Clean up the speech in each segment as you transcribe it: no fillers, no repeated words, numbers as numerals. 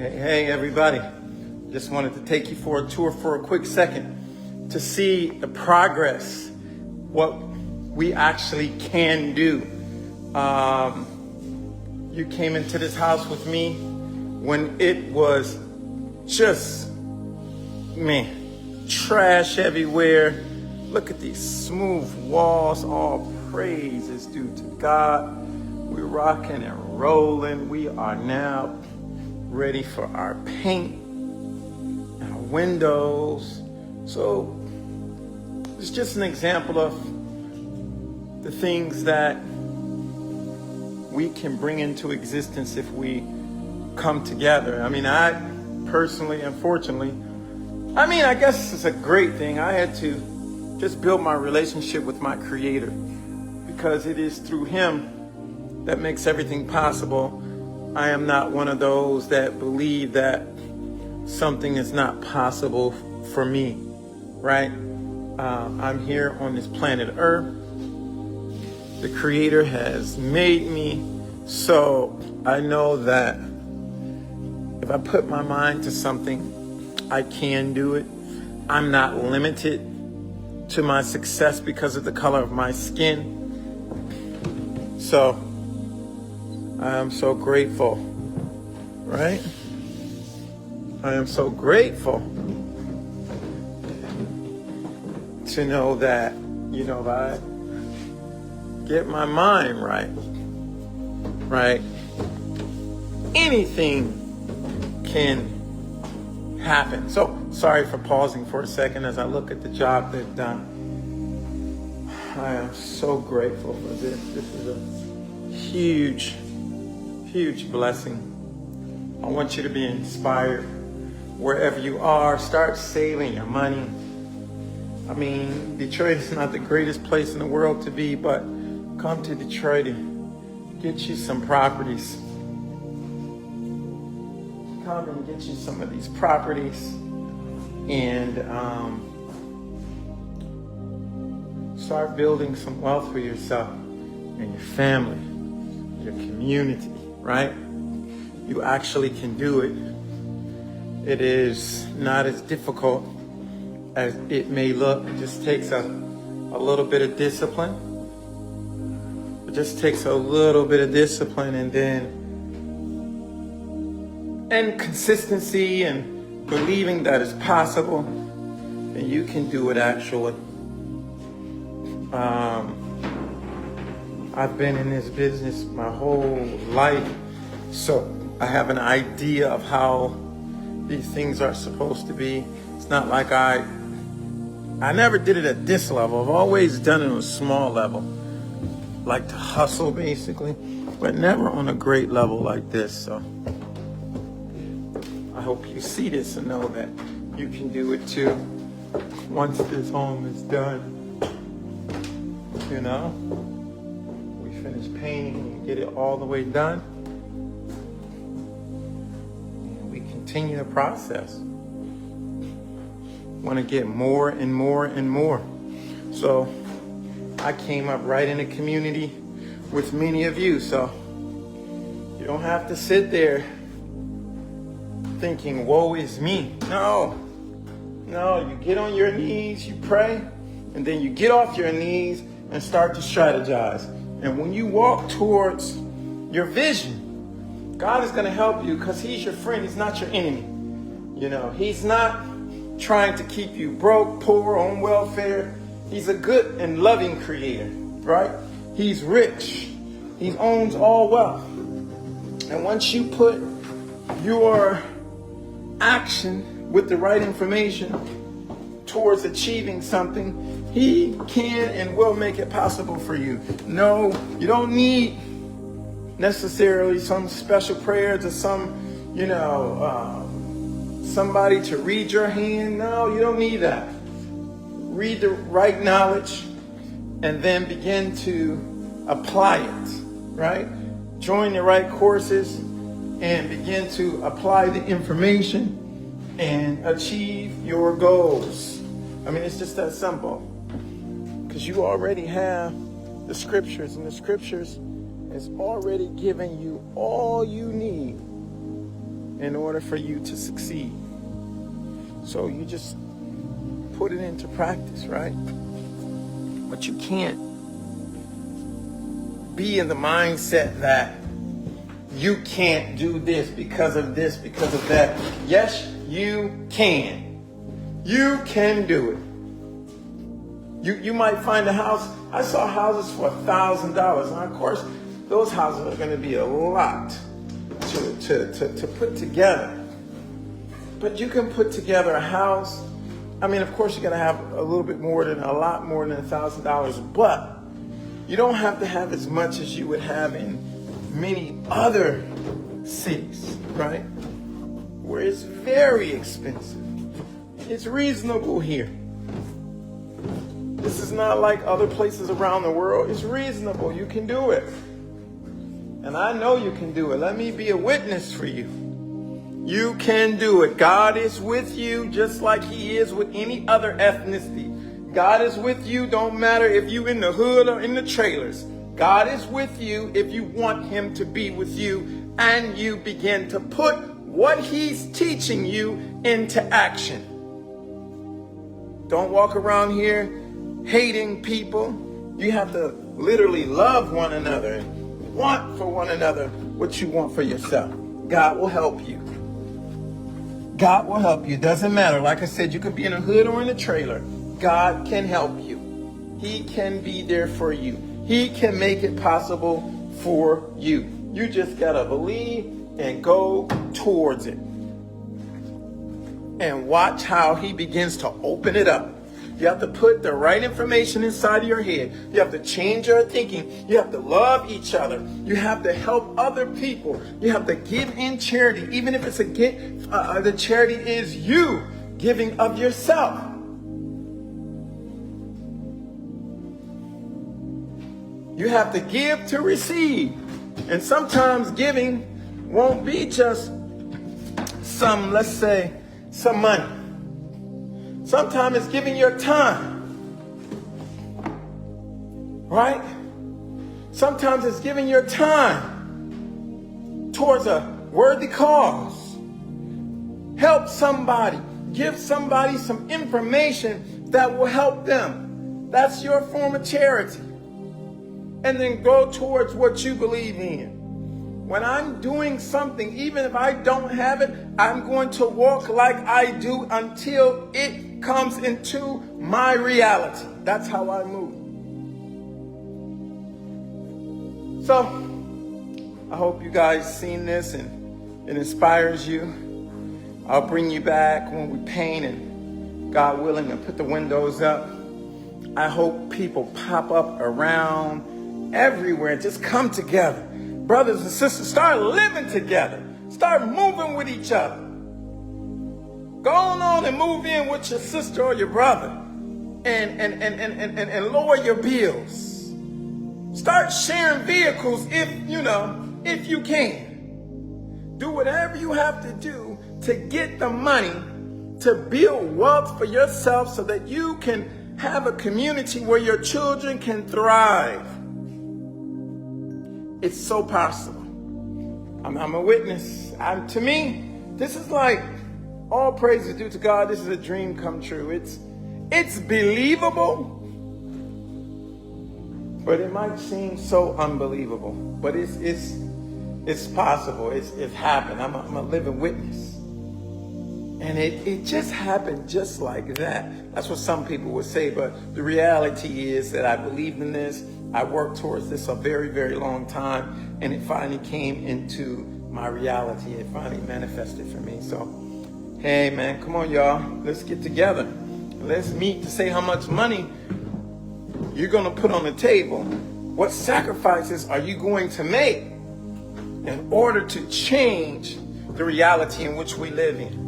Hey, everybody. Just wanted to take you for a tour for a quick second to see the progress, what we actually can do. You came into this house with me when it was just, trash everywhere. Look at these smooth walls. All praise is due to God. We're rocking and rolling. We are now ready for our paint, our windows. So it's just an example of the things that we can bring into existence if we come together. I personally, unfortunately, I guess it's a great thing. I had to just build my relationship with my Creator, because it is through Him that makes everything possible. I am not one of those that believe that something is not possible for me, right? I'm here on this planet Earth. The Creator has made me, so I know that if I put my mind to something, I can do it. I'm not limited to my success because of the color of my skin. So I am so grateful, right? I am so grateful to know that, if I get my mind right, anything can happen. So sorry for pausing for a second as I look at the job they've done. I am so grateful for this. This is a huge blessing. I want you to be inspired wherever you are. Start saving your money. Detroit is not the greatest place in the world to be, but come to Detroit and get you some properties. Come and get you some of these properties and start building some wealth for yourself and your family, your community, right? You actually can do it. It is not as difficult as it may look. It just takes a little bit of discipline. It just takes a little bit of discipline and consistency and believing that it's possible, and you can do it actually. I've been in this business my whole life, so I have an idea of how these things are supposed to be. It's not like I never did it at this level. I've always done it on a small level, like to hustle basically, but never on a great level like this. So I hope you see this and know that you can do it too once this home is done. We finish painting and get it all the way done, and we continue the process. Want to get more and more and more. So I came up right in the community with many of you, so you don't have to sit there thinking, woe is me. No, you get on your knees, you pray, and then you get off your knees and start to strategize. And when you walk towards your vision, God is going to help you, because He's your friend. He's not your enemy. He's not trying to keep you broke, poor, on welfare. He's a good and loving Creator, right? He's rich. He owns all wealth. And once you put your action with the right information towards achieving something, He can and will make it possible for you. No, you don't need necessarily some special prayers or somebody to read your hand. No, you don't need that. Read the right knowledge and then begin to apply it, right? Join the right courses and begin to apply the information and achieve your goals. It's just that simple. Because you already have the scriptures, and the scriptures has already given you all you need in order for you to succeed. So you just put it into practice, right? But you can't be in the mindset that you can't do this, because of that. Yes, you can. You can do it. You might find a house. I saw houses for $1,000. Now, of course, those houses are going to be a lot to put together. But you can put together a house. I mean, of course, you're going to have a lot more than $1,000, but you don't have to have as much as you would have in many other cities, right? Where it's very expensive. It's reasonable here. This is not like other places around the world. It's reasonable. You can do it. And I know you can do it. Let me be a witness for you. You can do it. God is with you just like he is with any other ethnicity. God is with you. Don't matter if you in the hood or in the trailers. God is with you if you want him to be with you and you begin to put what he's teaching you into action. Don't walk around here hating people. You have to literally love one another and want for one another what you want for yourself. God will help you. God will help you. Doesn't matter. Like I said, you could be in a hood or in a trailer. God can help you. He can be there for you. He can make it possible for you. You just got to believe and go towards it. And watch how he begins to open it up. You have to put the right information inside of your head. You have to change your thinking. You have to love each other. You have to help other people. You have to give in charity, even if it's the charity is you giving of yourself. You have to give to receive. And sometimes giving won't be just some money. Sometimes it's giving your time. Right? Sometimes it's giving your time towards a worthy cause. Help somebody. Give somebody some information that will help them. That's your form of charity. And then go towards what you believe in. When I'm doing something, even if I don't have it, I'm going to walk like I do until it comes into my reality. That's how I move. So, I hope you guys seen this and it inspires you. I'll bring you back when we paint and, God willing, and put the windows up. I hope people pop up around everywhere. Just come together. Brothers and sisters, start living together. Start moving with each other. Go on and move in with your sister or your brother and lower your bills. Start sharing vehicles if you can. Do whatever you have to do to get the money to build wealth for yourself so that you can have a community where your children can thrive. It's so possible. I'm a witness. To me, this is like, all praise is due to God. This is a dream come true. It's believable, but it might seem so unbelievable. But it's possible. It's happened. I'm a living witness. And it just happened just like that. That's what some people would say. But the reality is that I believed in this. I worked towards this a very, very long time. And it finally came into my reality. It finally manifested for me. So, hey, man, come on, y'all. Let's get together. Let's meet to say how much money you're going to put on the table. What sacrifices are you going to make in order to change the reality in which we live in?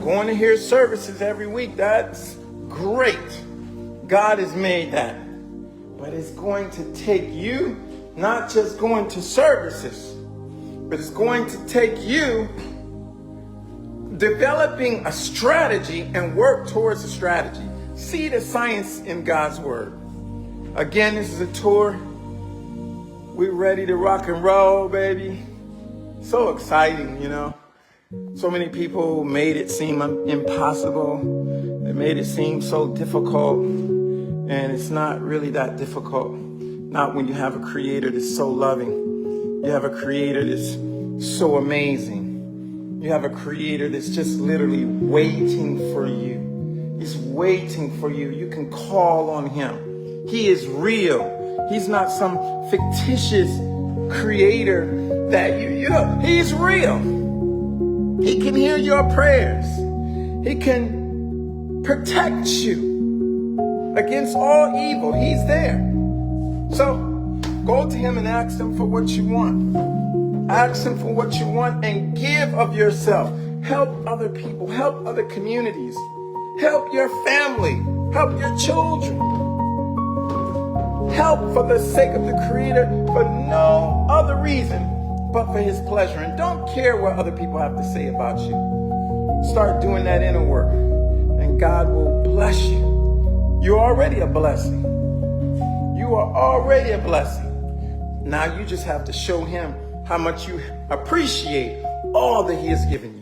Going to hear services every week, that's great. God has made that. But it's going to take you not just going to services, but it's going to take you developing a strategy and work towards a strategy. See the science in God's word. Again, this is a tour. We're ready to rock and roll, baby. So exciting, you know. So many people made it seem impossible. They made it seem so difficult. And it's not really that difficult. Not when you have a creator that's so loving. You have a creator that's so amazing. You have a creator that's just literally waiting for you. He's waiting for you. You can call on him. He is real. He's not some fictitious creator that you know, he's real. He can hear your prayers. He can protect you against all evil. He's there. So go to him and ask him for what you want. Ask him for what you want and give of yourself. Help other people. Help other communities. Help your family. Help your children. Help for the sake of the Creator for no other reason but for his pleasure. And don't care what other people have to say about you. Start doing that inner work and God will bless you. You're already a blessing. You are already a blessing. Now you just have to show him how much you appreciate all that he has given you.